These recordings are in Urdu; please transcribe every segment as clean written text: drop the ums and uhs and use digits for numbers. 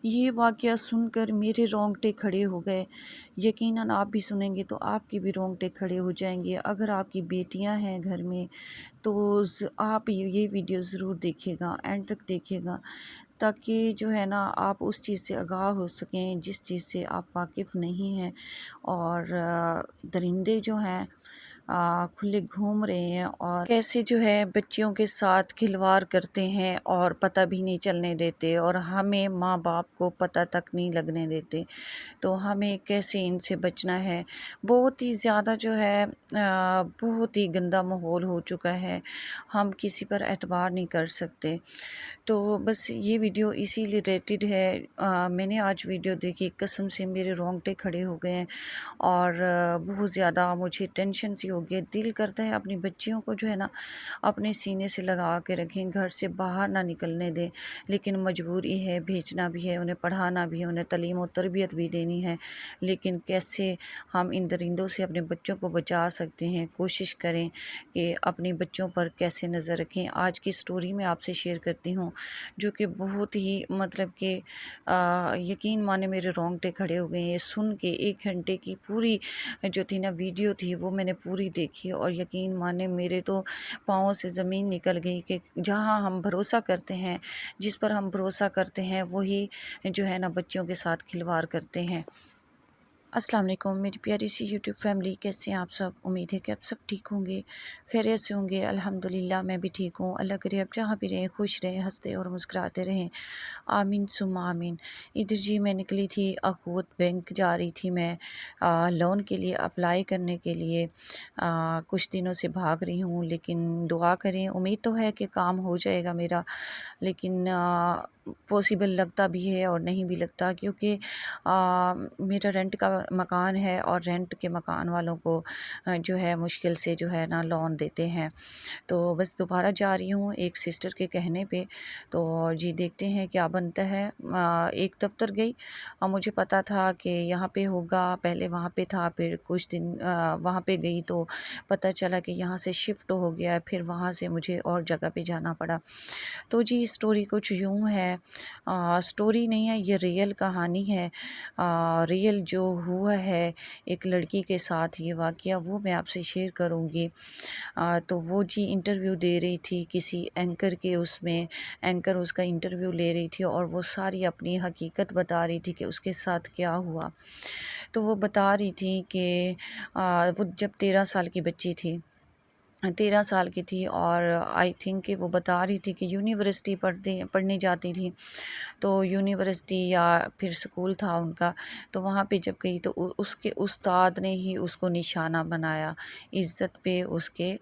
یہ واقعہ سن کر میرے رونگٹے کھڑے ہو گئے۔ یقیناً آپ بھی سنیں گے تو آپ کے بھی رونگٹے کھڑے ہو جائیں گے۔ اگر آپ کی بیٹیاں ہیں گھر میں تو آپ یہ ویڈیو ضرور دیکھیے گا، اینڈ تک دیکھیے گا، تاکہ جو ہے نا آپ اس چیز سے آگاہ ہو سکیں جس چیز سے آپ واقف نہیں ہیں۔ اور درندے جو ہیں کھلے گھوم رہے ہیں اور کیسے جو ہے بچیوں کے ساتھ کھلواڑ کرتے ہیں اور پتہ بھی نہیں چلنے دیتے، اور ہمیں ماں باپ کو پتہ تک نہیں لگنے دیتے۔ تو ہمیں کیسے ان سے بچنا ہے۔ بہت ہی زیادہ جو ہے بہت ہی گندا ماحول ہو چکا ہے، ہم کسی پر اعتبار نہیں کر سکتے۔ تو بس یہ ویڈیو اسی ریلیٹڈ ہے۔ میں نے آج ویڈیو دیکھی، قسم سے میرے رونگٹے کھڑے ہو گئے ہیں اور بہت زیادہ مجھے ٹینشن سی ہو گئی۔ دل کرتا ہے اپنی بچیوں کو جو ہے نا اپنے سینے سے لگا کے رکھیں، گھر سے باہر نہ نکلنے دیں، لیکن مجبوری ہے، بھیجنا بھی ہے، انہیں پڑھانا بھی ہے، انہیں تعلیم و تربیت بھی دینی ہے۔ لیکن کیسے ہم ان درندوں سے اپنے بچوں کو بچا سکتے ہیں، کوشش کریں کہ اپنی بچوں پر کیسے نظر رکھیں۔ آج کی سٹوری میں آپ سے شیئر کرتی ہوں جو کہ بہت ہی مطلب کہ یقین مانے میرے رونگٹے کھڑے ہو گئے ہیں یہ سن کے۔ 1 گھنٹے کی پوری جو تھی نا ویڈیو تھی وہ میں نے پوری دیکھی، اور یقین مانے میرے تو پاؤں سے زمین نکل گئی کہ جہاں ہم بھروسہ کرتے ہیں، جس پر ہم بھروسہ کرتے ہیں، وہی جو ہے نا بچوں کے ساتھ کھلواڑ کرتے ہیں۔ السلام علیکم میری پیاری سی یوٹیوب فیملی، کیسے ہیں آپ سب؟ امید ہے کہ آپ سب ٹھیک ہوں گے، خیریت سے ہوں گے۔ الحمدللہ میں بھی ٹھیک ہوں۔ اللہ کرے آپ جہاں بھی رہیں خوش رہیں، ہنستے اور مسکراتے رہیں، آمین ثم آمین۔ ادھر جی میں نکلی تھی اخوت بینک جا رہی تھی میں لون کے لیے اپلائی کرنے کے لیے۔ کچھ دنوں سے بھاگ رہی ہوں، لیکن دعا کریں، امید تو ہے کہ کام ہو جائے گا میرا، لیکن پاسبل لگتا بھی ہے اور نہیں بھی لگتا، کیونکہ میرا رینٹ کا مکان ہے اور رینٹ کے مکان والوں کو جو ہے مشکل سے جو ہے نا لون دیتے ہیں۔ تو بس دوبارہ جا رہی ہوں ایک سسٹر کے کہنے پہ، تو جی دیکھتے ہیں کیا بنتا ہے۔ ایک دفتر گئی، مجھے پتا تھا کہ یہاں پہ ہوگا، پہلے وہاں پہ تھا، پھر کچھ دن وہاں پہ گئی تو پتہ چلا کہ یہاں سے شفٹ ہو گیا، پھر وہاں سے مجھے اور جگہ پہ جانا پڑا۔ تو جی اسٹوری کچھ یوں ہے، اسٹوری نہیں ہے، یہ ریئل کہانی ہے، ریئل جو ہوا ہے ایک لڑکی کے ساتھ یہ واقعہ، وہ میں آپ سے شیئر کروں گی۔ تو وہ جی انٹرویو دے رہی تھی کسی اینکر کے، اس میں اینکر اس کا انٹرویو لے رہی تھی اور وہ ساری اپنی حقیقت بتا رہی تھی کہ اس کے ساتھ کیا ہوا۔ تو وہ بتا رہی تھی کہ وہ جب 13 سال کی بچی تھی، 13 سال کی تھی، اور آئی تھنک کہ وہ بتا رہی تھی کہ یونیورسٹی پڑھنے جاتی تھی، تو یونیورسٹی یا پھر سکول تھا ان کا، تو وہاں پہ جب گئی تو اس کے استاد نے ہی اس کو نشانہ بنایا، عزت پہ اس کے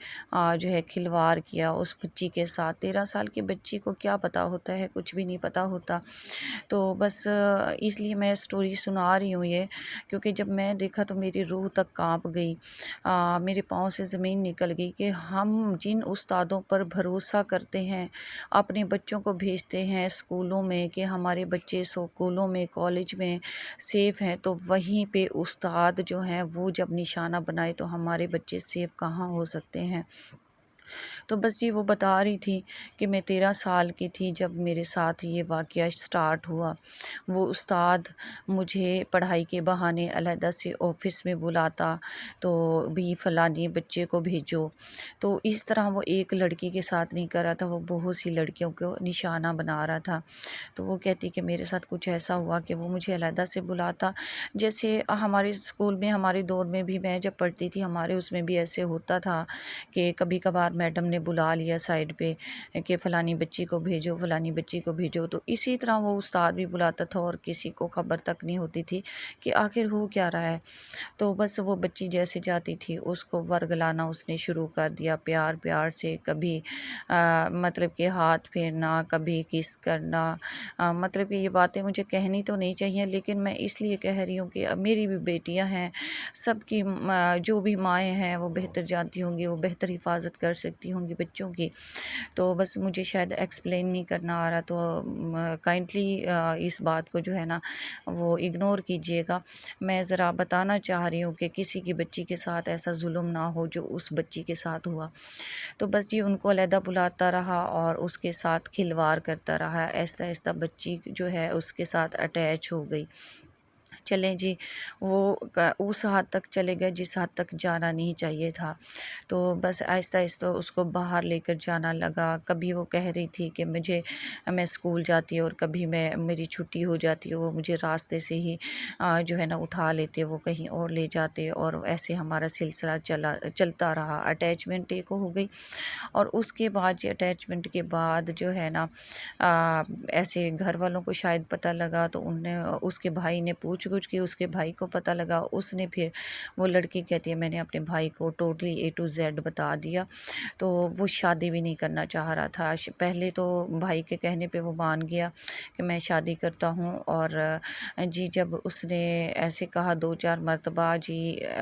جو ہے کھلواڑ کیا اس بچی کے ساتھ۔ 13 سال کی بچی کو کیا پتہ ہوتا ہے، کچھ بھی نہیں پتہ ہوتا۔ تو بس اس لیے میں سٹوری سنا رہی ہوں یہ، کیونکہ جب میں دیکھا تو میری روح تک کانپ گئی، میرے پاؤں سے زمین نکل گئی کہ ہم جن استادوں پر بھروسہ کرتے ہیں، اپنے بچوں کو بھیجتے ہیں اسکولوں میں کہ ہمارے بچے اسکولوں میں کالج میں سیف ہیں، تو وہیں پہ استاد جو ہیں وہ جب نشانہ بنائے تو ہمارے بچے سیف کہاں ہو سکتے ہیں۔ تو بس جی وہ بتا رہی تھی کہ میں 13 سال کی تھی جب میرے ساتھ یہ واقعہ سٹارٹ ہوا۔ وہ استاد مجھے پڑھائی کے بہانے علیحدہ سے آفس میں بلاتا، تو بھی فلانی بچے کو بھیجو، تو اس طرح وہ ایک لڑکی کے ساتھ نہیں کر رہا تھا، وہ بہت سی لڑکیوں کو نشانہ بنا رہا تھا۔ تو وہ کہتی کہ میرے ساتھ کچھ ایسا ہوا کہ وہ مجھے علیحدہ سے بلاتا، جیسے ہمارے اسکول میں ہمارے دور میں بھی، میں جب پڑھتی تھی ہمارے اس میں بھی ایسے ہوتا تھا کہ کبھی کبھار میڈم نے بلا لیا سائڈ پہ کہ فلانی بچی کو بھیجو، فلانی بچی کو بھیجو، تو اسی طرح وہ استاد بھی بلاتا تھا اور کسی کو خبر تک نہیں ہوتی تھی کہ آخر ہو کیا رہا ہے۔ تو بس وہ بچی جیسے جاتی تھی اس کو ورگلانا اس نے شروع کر دیا، پیار پیار سے، کبھی مطلب کہ ہاتھ پھیرنا، کبھی کس کرنا، مطلب کہ یہ باتیں مجھے کہنی تو نہیں چاہیے، لیکن میں اس لیے کہہ رہی ہوں کہ اب میری بھی بیٹیاں ہیں، سب کی جو بھی مائیں ہیں وہ بہتر جانتی ہوں گی، وہ بہتر حفاظت کر سکتی ہوں گی بچوں کی، تو بس مجھے شاید ایکسپلین نہیں کرنا آ رہا، تو کائنڈلی اس بات کو جو ہے نا وہ اگنور کیجیے گا۔ میں ذرا بتانا چاہ رہی ہوں کہ کسی کی بچی کے ساتھ ایسا ظلم نہ ہو جو اس بچی کے ساتھ ہوا۔ تو بس جی ان کو علیحدہ بلاتا رہا اور اس کے ساتھ کھلواڑ کرتا رہا، آہستہ آہستہ بچی جو ہے اس کے ساتھ اٹیچ ہو گئی۔ چلیں جی، وہ اس حد تک چلے گئے جس حد تک جانا نہیں چاہیے تھا، تو بس آہستہ آہستہ اس کو باہر لے کر جانا لگا۔ کبھی وہ کہہ رہی تھی کہ میں اسکول جاتی اور کبھی میری چھٹی ہو جاتی، وہ مجھے راستے سے ہی جو ہے نا اٹھا لیتے، وہ کہیں اور لے جاتے، اور ایسے ہمارا سلسلہ چلتا رہا۔ اٹیچمنٹ ایک ہو گئی، اور اس کے بعد جی اٹیچمنٹ کے بعد جو ہے نا ایسے گھر والوں کو شاید پتہ لگا، تو اس کے بھائی نے پوچھ گچھ کی، اس کے بھائی کو پتہ لگا، اس نے پھر وہ لڑکی کہتی ہے میں نے اپنے بھائی کو ٹوٹلی A to Z بتا دیا، تو وہ شادی بھی نہیں کرنا چاہ رہا تھا۔ پہلے تو بھائی کے کہنے پہ وہ مان گیا کہ میں شادی کرتا ہوں، اور جی جب اس نے ایسے کہا 2-4 مرتبہ جی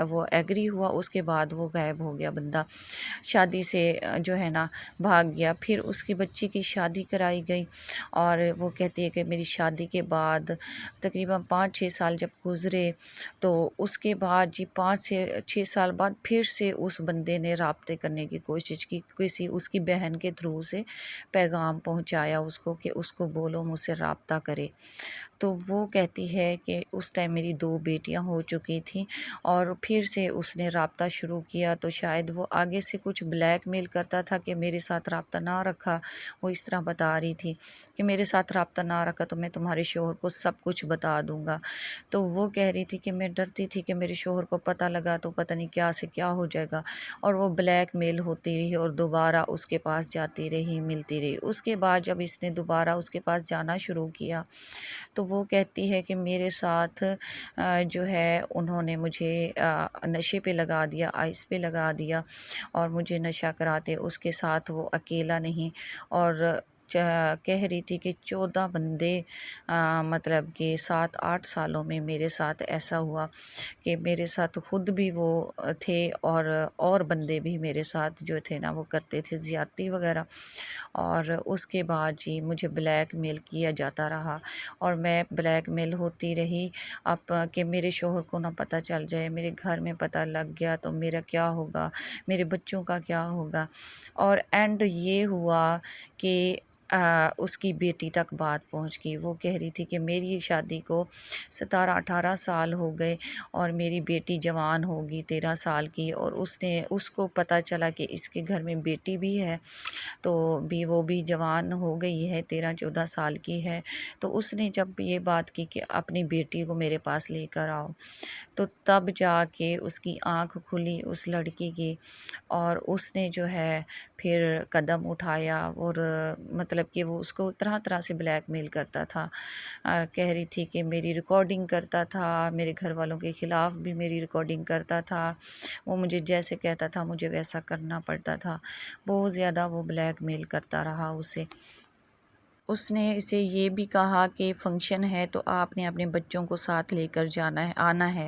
وہ ایگری ہوا، اس کے بعد وہ غائب ہو گیا بندہ، شادی سے جو ہے نا بھاگ گیا۔ پھر اس کی بچی کی شادی کرائی گئی، اور وہ کہتی ہے کہ میری شادی کے بعد تقریباً 5-6 سال جب گزرے، تو اس کے بعد جی 5 سے 6 سال بعد پھر سے اس بندے نے رابطے کرنے کی کوشش کی، اس کی بہن کے تھرو سے پیغام پہنچایا اس کو کہ اس کو بولو مجھ سے رابطہ کرے۔ تو وہ کہتی ہے کہ اس ٹائم میری 2 بیٹیاں ہو چکی تھیں، اور پھر سے اس نے رابطہ شروع کیا، تو شاید وہ آگے سے کچھ بلیک میل کرتا تھا کہ میرے ساتھ رابطہ نہ رکھا۔ وہ اس طرح بتا رہی تھی کہ میرے ساتھ رابطہ نہ رکھا تو میں تمہارے شوہر کو سب کچھ بتا دوں گا۔ تو وہ کہہ رہی تھی کہ میں ڈرتی تھی کہ میرے شوہر کو پتہ لگا تو پتہ نہیں کیا سے کیا ہو جائے گا، اور وہ بلیک میل ہوتی رہی، اور دوبارہ اس کے پاس جاتی رہی، ملتی رہی۔ اس کے بعد جب اس نے دوبارہ اس کے پاس جانا شروع کیا، تو وہ کہتی ہے کہ میرے ساتھ جو ہے انہوں نے مجھے نشے پہ لگا دیا، آئس پہ لگا دیا، اور مجھے نشہ کراتے۔ اس کے ساتھ وہ اکیلا نہیں، اور کہہ رہی تھی کہ 14 بندے مطلب کہ 7-8 سالوں میں میرے ساتھ ایسا ہوا کہ میرے ساتھ خود بھی وہ تھے، اور بندے بھی میرے ساتھ جو تھے نا وہ کرتے تھے زیادتی وغیرہ۔ اور اس کے بعد جی مجھے بلیک میل کیا جاتا رہا، اور میں بلیک میل ہوتی رہی اب کہ میرے شوہر کو نہ پتہ چل جائے، میرے گھر میں پتہ لگ گیا تو میرا کیا ہوگا، میرے بچوں کا کیا ہوگا۔ اور اینڈ یہ ہوا کہ اس کی بیٹی تک بات پہنچ گئی۔ وہ کہہ رہی تھی کہ میری شادی کو 17-18 سال ہو گئے، اور میری بیٹی جوان ہوگی 13 سال کی، اور اس کو پتہ چلا کہ اس کے گھر میں بیٹی بھی ہے، تو وہ بھی جوان ہو گئی ہے، 13-14 سال کی ہے۔ تو اس نے جب یہ بات کی کہ اپنی بیٹی کو میرے پاس لے کر آؤ، تو تب جا کے اس کی آنکھ کھلی اس لڑکی کی، اور اس نے جو ہے پھر قدم اٹھایا، اور مطلب کہ وہ اس کو طرح طرح سے بلیک میل کرتا تھا، کہہ رہی تھی کہ میری ریکارڈنگ کرتا تھا، میرے گھر والوں کے خلاف بھی میری ریکارڈنگ کرتا تھا، وہ مجھے جیسے کہتا تھا مجھے ویسا کرنا پڑتا تھا، بہت زیادہ وہ بلیک میل کرتا رہا اسے۔ اس نے اسے یہ بھی کہا کہ فنکشن ہے تو آپ نے اپنے بچوں کو ساتھ لے کر آنا ہے۔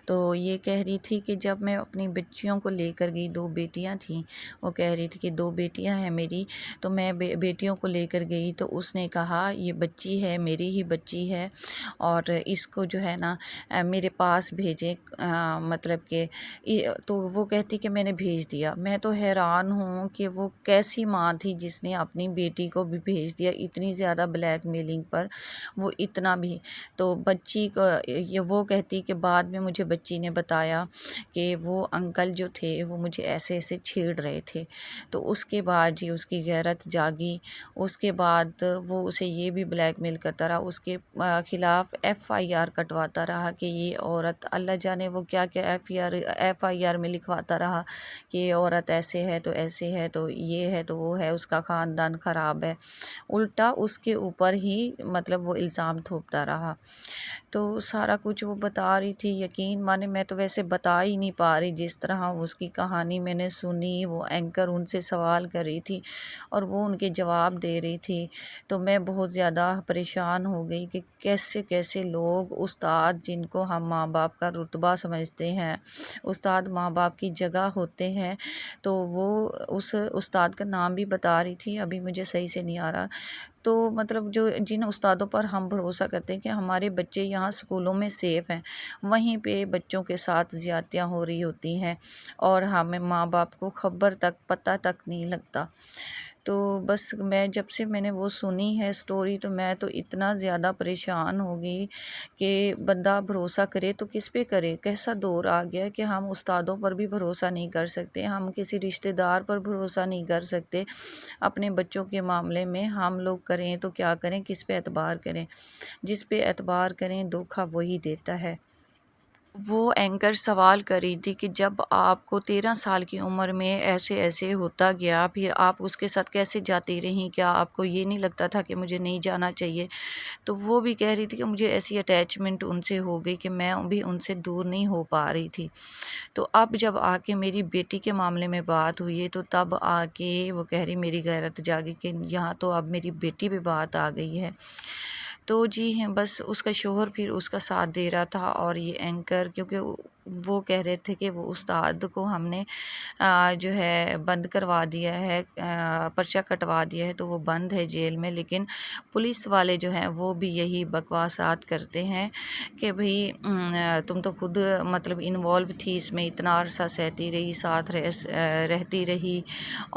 تو یہ کہہ رہی تھی کہ جب میں اپنی بچیوں کو لے کر گئی، 2 بیٹیاں تھیں، وہ کہہ رہی تھی کہ 2 بیٹیاں ہیں میری، تو میں بیٹیوں کو لے کر گئی، تو اس نے کہا یہ بچی ہے، میری ہی بچی ہے، اور اس کو جو ہے نا میرے پاس بھیجیں، مطلب کہ تو وہ کہتی کہ میں نے بھیج دیا۔ میں تو حیران ہوں کہ وہ کیسی ماں تھی جس نے اپنی بیٹی کو بھی بھیج دیا اتنی زیادہ بلیک میلنگ پر، وہ اتنا بھی۔ تو بچی کو وہ کہتی کہ بعد میں مجھے بچی نے بتایا کہ وہ انکل جو تھے وہ مجھے ایسے ایسے چھیڑ رہے تھے، تو اس کے بعد جی اس کی غیرت جاگی۔ اس کے بعد وہ اسے یہ بھی بلیک میل کرتا رہا، اس کے خلاف FIR کٹواتا رہا کہ یہ عورت، اللہ جانے وہ کیا کیا FIR میں لکھواتا رہا کہ یہ عورت ایسے ہے تو ایسے ہے تو یہ ہے تو وہ ہے، اس کا خاندان خراب ہے، الٹا اس کے اوپر ہی مطلب وہ الزام تھوپتا رہا۔ تو سارا کچھ وہ بتا رہی تھی، یقین مانے میں تو ویسے بتا ہی نہیں پا رہی، جس طرح اس کی کہانی میں نے سنی، وہ اینکر ان سے سوال کر رہی تھی اور وہ ان کے جواب دے رہی تھی، تو میں بہت زیادہ پریشان ہو گئی کہ کیسے کیسے لوگ استاد، جن کو ہم ماں باپ کا رتبہ سمجھتے ہیں، استاد ماں باپ کی جگہ ہوتے ہیں، تو وہ اس استاد کا نام بھی بتا رہی تھی، ابھی مجھے صحیح سے نہیں آ رہا۔ تو مطلب جن استادوں پر ہم بھروسہ کرتے ہیں کہ ہمارے بچے یہاں اسکولوں میں سیف ہیں، وہیں پہ بچوں کے ساتھ زیادتیاں ہو رہی ہوتی ہیں اور ہمیں ماں باپ کو خبر تک پتہ تک نہیں لگتا۔ تو بس جب سے میں نے وہ سنی ہے سٹوری، تو میں تو اتنا زیادہ پریشان ہو گئی کہ بندہ بھروسہ کرے تو کس پہ کرے۔ کیسا دور آ گیا کہ ہم استادوں پر بھی بھروسہ نہیں کر سکتے، ہم کسی رشتہ دار پر بھروسہ نہیں کر سکتے، اپنے بچوں کے معاملے میں ہم لوگ کریں تو کیا کریں، کس پہ اعتبار کریں۔ جس پہ اعتبار کریں دھوکہ وہی دیتا ہے۔ وہ اینکر سوال کر رہی تھی کہ جب آپ کو 13 سال کی عمر میں ایسے ایسے ہوتا گیا، پھر آپ اس کے ساتھ کیسے جاتی رہیں، کیا آپ کو یہ نہیں لگتا تھا کہ مجھے نہیں جانا چاہیے؟ تو وہ بھی کہہ رہی تھی کہ مجھے ایسی اٹیچمنٹ ان سے ہو گئی کہ میں بھی ان سے دور نہیں ہو پا رہی تھی۔ تو اب جب آ کے میری بیٹی کے معاملے میں بات ہوئی ہے، تو تب آ کے وہ کہہ رہی میری غیرت جاگی کہ یہاں تو اب میری بیٹی پہ بات آ گئی ہے۔ تو جی ہیں، بس اس کا شوہر پھر اس کا ساتھ دے رہا تھا، اور یہ اینکر، کیونکہ وہ کہہ رہے تھے کہ وہ استاد کو ہم نے جو ہے بند کروا دیا ہے، پرچہ کٹوا دیا ہے، تو وہ بند ہے جیل میں، لیکن پولیس والے جو ہیں وہ بھی یہی بکواسات کرتے ہیں کہ بھئی تم تو خود مطلب انوالو تھی اس میں، اتنا عرصہ سہتی رہی، ساتھ رہتی رہی،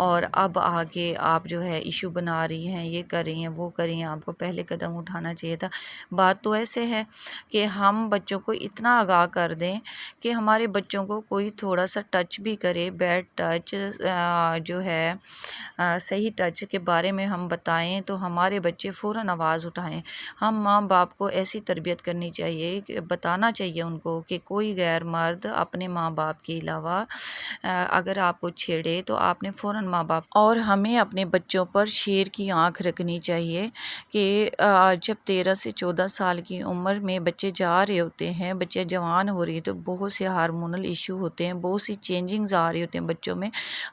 اور اب آگے آپ جو ہے ایشو بنا رہی ہیں، یہ کر رہی ہیں، وہ کر رہی ہیں، آپ کو پہلے قدم اٹھانا چاہیے تھا۔ بات تو ایسے ہے کہ ہم بچوں کو اتنا آگاہ کر دیں کہ ہمارے بچوں کو کوئی تھوڑا سا ٹچ بھی کرے، بیڈ ٹچ جو ہے صحیح ٹچ کے بارے میں ہم بتائیں تو ہمارے بچے فوراً آواز اٹھائیں۔ ہم ماں باپ کو ایسی تربیت کرنی چاہیے کہ بتانا چاہیے ان کو کہ کوئی غیر مرد اپنے ماں باپ کے علاوہ اگر آپ کو چھیڑے تو آپ نے فوراً ماں باپ، اور ہمیں اپنے بچوں پر شیر کی آنکھ رکھنی چاہیے کہ جب 13 سے 14 سال کی عمر میں بچے جا رہے ہوتے ہیں، بچے جوان ہو رہی ہیں، تو بہت سے ہارمونل ایشو ہوتے ہیں، بہت سی چینجنگز آ رہی ہوتے ہیں بچوں میں۔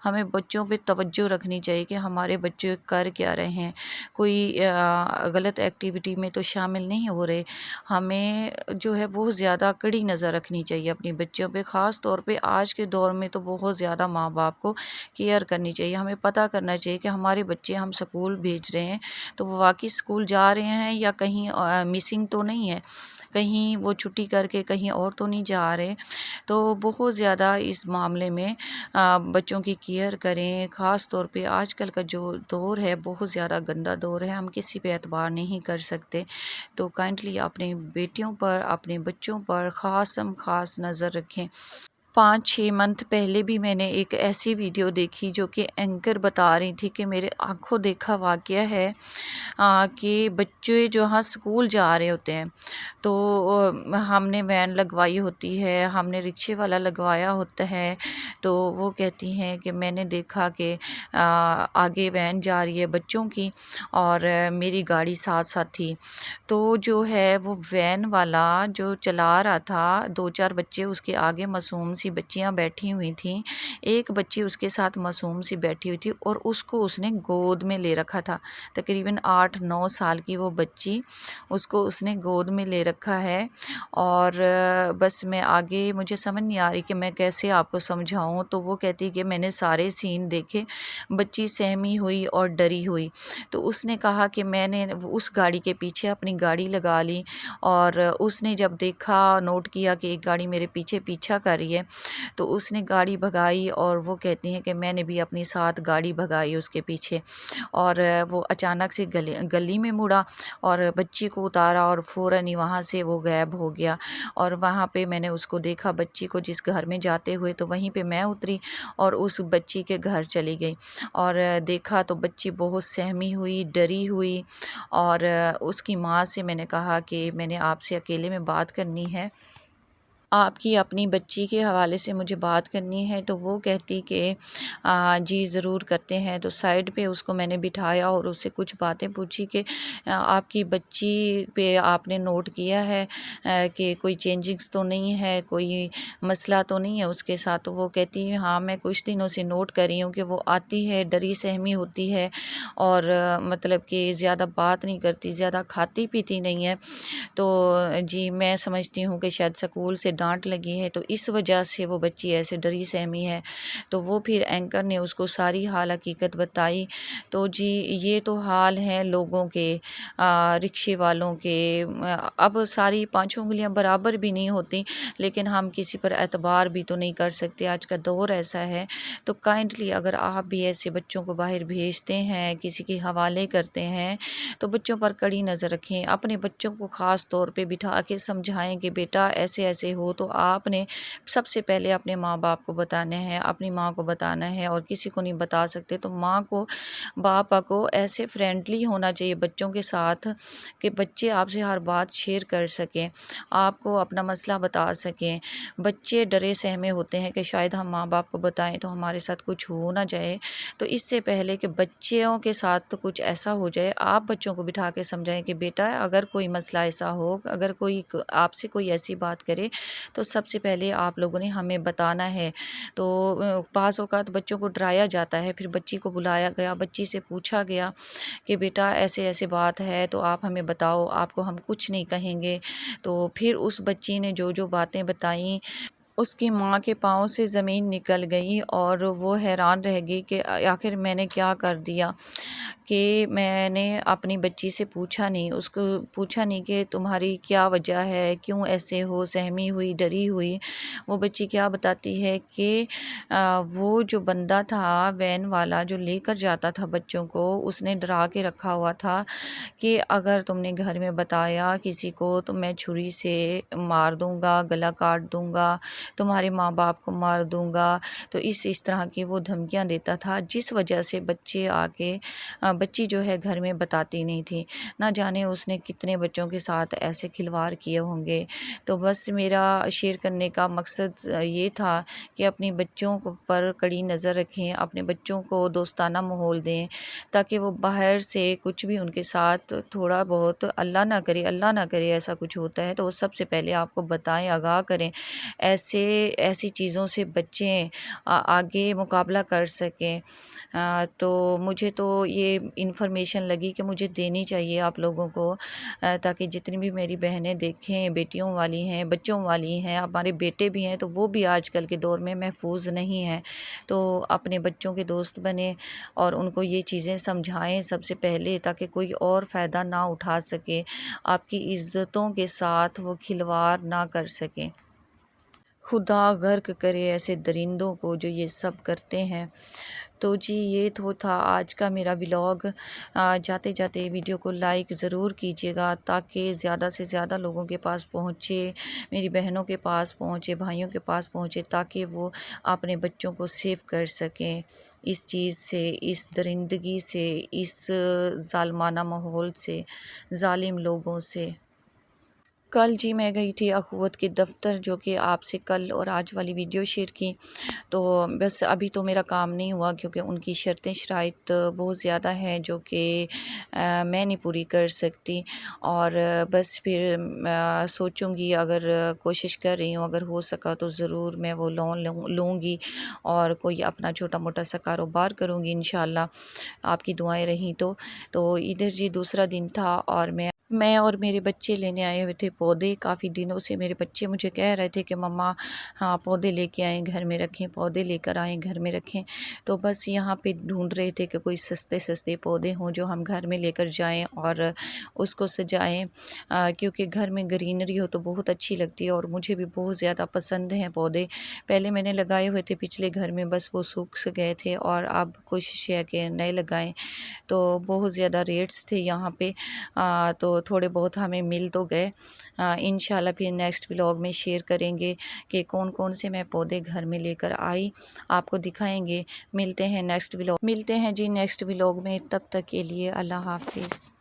ہمیں بچوں پہ توجہ رکھنی چاہیے کہ ہمارے بچے کر کیا رہے ہیں، کوئی غلط ایکٹیویٹی میں تو شامل نہیں ہو رہے۔ ہمیں جو ہے بہت زیادہ کڑی نظر رکھنی چاہیے اپنی بچوں پہ، خاص طور پہ آج کے دور میں تو بہت زیادہ ماں باپ کو کیئر کرنی چاہیے۔ ہمیں پتہ کرنا چاہیے کہ ہمارے بچے ہم سکول بھیج رہے ہیں تو وہ واقعی سکول جا رہے ہیں یا کہیں مسنگ تو نہیں ہے، کہیں وہ چھٹی کر کے کہیں اور تو نہیں جا رہے۔ تو بہت زیادہ اس معاملے میں بچوں کی کیئر کریں، خاص طور پہ آج کل کا جو دور ہے بہت زیادہ گندا دور ہے، ہم کسی پہ اعتبار نہیں کر سکتے۔ تو کائنڈلی اپنی بیٹیوں پر، اپنے بچوں پر خاص نظر رکھیں۔ 5-6 منتھ پہلے بھی میں نے ایک ایسی ویڈیو دیکھی جو کہ اینکر بتا رہی تھی کہ میرے آنکھوں دیکھا واقعہ ہے کہ بچے جو ہاں سکول جا رہے ہوتے ہیں، تو ہم نے وین لگوائی ہوتی ہے، ہم نے رکشے والا لگوایا ہوتا ہے، تو وہ کہتی ہیں کہ میں نے دیکھا کہ آگے وین جا رہی ہے بچوں کی اور میری گاڑی ساتھ ساتھ تھی، تو جو ہے وہ وین والا جو چلا رہا تھا، 2-4 بچے اس کے آگے معصوم سی بچیاں بیٹھی ہوئی تھیں، ایک بچی اس کے ساتھ معصوم سی بیٹھی ہوئی تھی اور اس کو اس نے گود میں لے رکھا تھا، تقریباً 8-9 سال کی وہ بچی، اس کو اس نے گود میں لے رکھا ہے۔ اور بس میں آگے مجھے سمجھ نہیں آ رہی کہ میں کیسے آپ کو سمجھاؤں، تو وہ کہتی کہ میں نے سارے سین دیکھے، بچی سہمی ہوئی اور ڈری ہوئی، تو اس نے کہا کہ میں نے اس گاڑی کے پیچھے اپنی گاڑی لگا لی، اور اس نے جب دیکھا، نوٹ کیا کہ ایک گاڑی میرے پیچھا کر رہی ہے، تو اس نے گاڑی بھگائی، اور وہ کہتی ہیں کہ میں نے بھی اپنی ساتھ گاڑی بھگائی اس کے پیچھے، اور وہ اچانک سے گلی میں مڑا اور بچی کو اتارا اور فوراً ہی وہاں سے وہ غائب ہو گیا۔ اور وہاں پہ میں نے اس کو دیکھا، بچی کو جس گھر میں جاتے ہوئے، تو وہیں پہ میں اتری اور اس بچی کے گھر چلی گئی، اور دیکھا تو بچی بہت سہمی ہوئی، ڈری ہوئی، اور اس کی ماں سے میں نے کہا کہ میں نے آپ سے اکیلے میں بات کرنی ہے، آپ کی اپنی بچی کے حوالے سے مجھے بات کرنی ہے، تو وہ کہتی کہ جی ضرور کرتے ہیں۔ تو سائڈ پہ اس کو میں نے بٹھایا اور اس سے کچھ باتیں پوچھی کہ آپ کی بچی پہ آپ نے نوٹ کیا ہے کہ کوئی چینجنگز تو نہیں ہے، کوئی مسئلہ تو نہیں ہے اس کے ساتھ؟ تو وہ کہتی ہے ہاں میں کچھ دنوں سے نوٹ کر رہی ہوں کہ وہ آتی ہے، ڈری سہمی ہوتی ہے، اور مطلب کہ زیادہ بات نہیں کرتی، زیادہ کھاتی پیتی نہیں ہے۔ تو جی میں سمجھتی ہوں کہ شاید سکول سے ڈانٹ لگی ہے، تو اس وجہ سے وہ بچی ایسے ڈری سہمی ہے۔ تو وہ پھر اینکر نے اس کو ساری حال حقیقت بتائی۔ تو جی یہ تو حال ہیں لوگوں کے، رکشے والوں کے۔ اب ساری پانچوں انگلیاں برابر بھی نہیں ہوتی، لیکن ہم کسی پر اعتبار بھی تو نہیں کر سکتے، آج کا دور ایسا ہے۔ تو کائنڈلی اگر آپ بھی ایسے بچوں کو باہر بھیجتے ہیں، کسی کے حوالے کرتے ہیں، تو بچوں پر کڑی نظر رکھیں، اپنے بچوں کو خاص طور پہ بٹھا کے سمجھائیں کہ بیٹا ایسے ایسے ہو تو آپ نے سب سے پہلے اپنے ماں باپ کو بتانا ہے، اپنی ماں کو بتانا ہے، اور کسی کو نہیں بتا سکتے تو ماں کو باپا کو ایسے فرینڈلی ہونا چاہیے بچوں کے ساتھ کہ بچے آپ سے ہر بات شیئر کر سکیں، آپ کو اپنا مسئلہ بتا سکیں۔ بچے ڈرے سہمے ہوتے ہیں کہ شاید ہم ماں باپ کو بتائیں تو ہمارے ساتھ کچھ ہو نہ جائے، تو اس سے پہلے کہ بچوں کے ساتھ کچھ ایسا ہو جائے، آپ بچوں کو بٹھا کے سمجھائیں کہ بیٹا اگر کوئی مسئلہ ایسا ہو، اگر کوئی آپ سے کوئی ایسی بات کرے تو سب سے پہلے آپ لوگوں نے ہمیں بتانا ہے۔ تو بعض اوقات بچوں کو ڈرایا جاتا ہے، پھر بچی کو بلایا گیا، بچی سے پوچھا گیا کہ بیٹا ایسے ایسے بات ہے تو آپ ہمیں بتاؤ، آپ کو ہم کچھ نہیں کہیں گے۔ تو پھر اس بچی نے جو جو باتیں بتائیں، اس کی ماں کے پاؤں سے زمین نکل گئی، اور وہ حیران رہ گئی کہ آخر میں نے کیا کر دیا کہ میں نے اپنی بچی سے پوچھا نہیں، اس کو پوچھا نہیں کہ تمہاری کیا وجہ ہے، کیوں ایسے ہو، سہمی ہوئی، ڈری ہوئی۔ وہ بچی کیا بتاتی ہے کہ وہ جو بندہ تھا وین والا جو لے کر جاتا تھا بچوں کو، اس نے ڈرا کے رکھا ہوا تھا کہ اگر تم نے گھر میں بتایا کسی کو تو میں چھری سے مار دوں گا، گلا کاٹ دوں گا، تمہارے ماں باپ کو مار دوں گا۔ تو اس طرح کی وہ دھمکیاں دیتا تھا، جس وجہ سے بچے آ کے بچی جو ہے گھر میں بتاتی نہیں تھی، نہ جانے اس نے کتنے بچوں کے ساتھ ایسے کھلواڑ کیے ہوں گے۔ تو بس میرا شیئر کرنے کا مقصد یہ تھا کہ اپنی بچوں پر کڑی نظر رکھیں، اپنے بچوں کو دوستانہ ماحول دیں، تاکہ وہ باہر سے کچھ بھی ان کے ساتھ تھوڑا بہت، اللہ نہ کرے ایسا کچھ ہوتا ہے تو وہ سب سے پہلے آپ کو بتائیں، آگاہ کریں، ایسی چیزوں سے بچیں، آگے مقابلہ کر سکیں۔ تو مجھے تو یہ انفارمیشن لگی کہ مجھے دینی چاہیے آپ لوگوں کو، تاکہ جتنی بھی میری بہنیں دیکھیں، بیٹیوں والی ہیں، بچوں والی ہیں، ہمارے بیٹے بھی ہیں تو وہ بھی آج کل کے دور میں محفوظ نہیں ہیں، تو اپنے بچوں کے دوست بنیں اور ان کو یہ چیزیں سمجھائیں سب سے پہلے، تاکہ کوئی اور فائدہ نہ اٹھا سکے، آپ کی عزتوں کے ساتھ وہ کھلواڑ نہ کر سکیں۔ خدا غرق کرے ایسے درندوں کو جو یہ سب کرتے ہیں۔ تو جی یہ تو تھا آج کا میرا ولاگ۔ جاتے جاتے ویڈیو کو لائک ضرور کیجیے گا، تاکہ زیادہ سے زیادہ لوگوں کے پاس پہنچے، میری بہنوں کے پاس پہنچے، بھائیوں کے پاس پہنچے، تاکہ وہ اپنے بچوں کو سیو کر سکیں اس چیز سے، اس درندگی سے، اس ظالمانہ ماحول سے، ظالم لوگوں سے۔ کل جی میں گئی تھی اخوت کے دفتر، جو کہ آپ سے کل اور آج والی ویڈیو شیئر کی، تو بس ابھی تو میرا کام نہیں ہوا کیونکہ ان کی شرطیں شرائط بہت زیادہ ہیں جو کہ میں نہیں پوری کر سکتی، اور بس پھر سوچوں گی، اگر کوشش کر رہی ہوں اگر ہو سکا تو ضرور میں وہ لون لوں گی اور کوئی اپنا چھوٹا موٹا سا کاروبار کروں گی انشاءاللہ، آپ کی دعائیں رہیں تو ادھر جی دوسرا دن تھا، اور میں اور میرے بچے لینے آئے ہوئے تھے پودے۔ کافی دنوں سے میرے بچے مجھے کہہ رہے تھے کہ مما ہاں پودے لے کے آئیں گھر میں رکھیں، پودے لے کر آئیں گھر میں رکھیں، تو بس یہاں پہ ڈھونڈ رہے تھے کہ کوئی سستے پودے ہوں جو ہم گھر میں لے کر جائیں اور اس کو سجائیں، کیونکہ گھر میں گرینری ہو تو بہت اچھی لگتی ہے، اور مجھے بھی بہت زیادہ پسند ہیں پودے۔ پہلے میں نے لگائے ہوئے تھے پچھلے گھر میں، بس وہ سوکھ سے گئے تھے، اور اب کوشش ہے کہ نئے لگائیں، تو بہت زیادہ ریٹس تھے یہاں پہ، تو تھوڑے بہت ہمیں مل تو گئے۔ انشاءاللہ پھر نیکسٹ ولاگ میں شیئر کریں گے کہ کون سے میں پودے گھر میں لے کر آئی، آپ کو دکھائیں گے۔ ملتے ہیں جی نیکسٹ ولاگ میں، تب تک کے لیے اللہ حافظ۔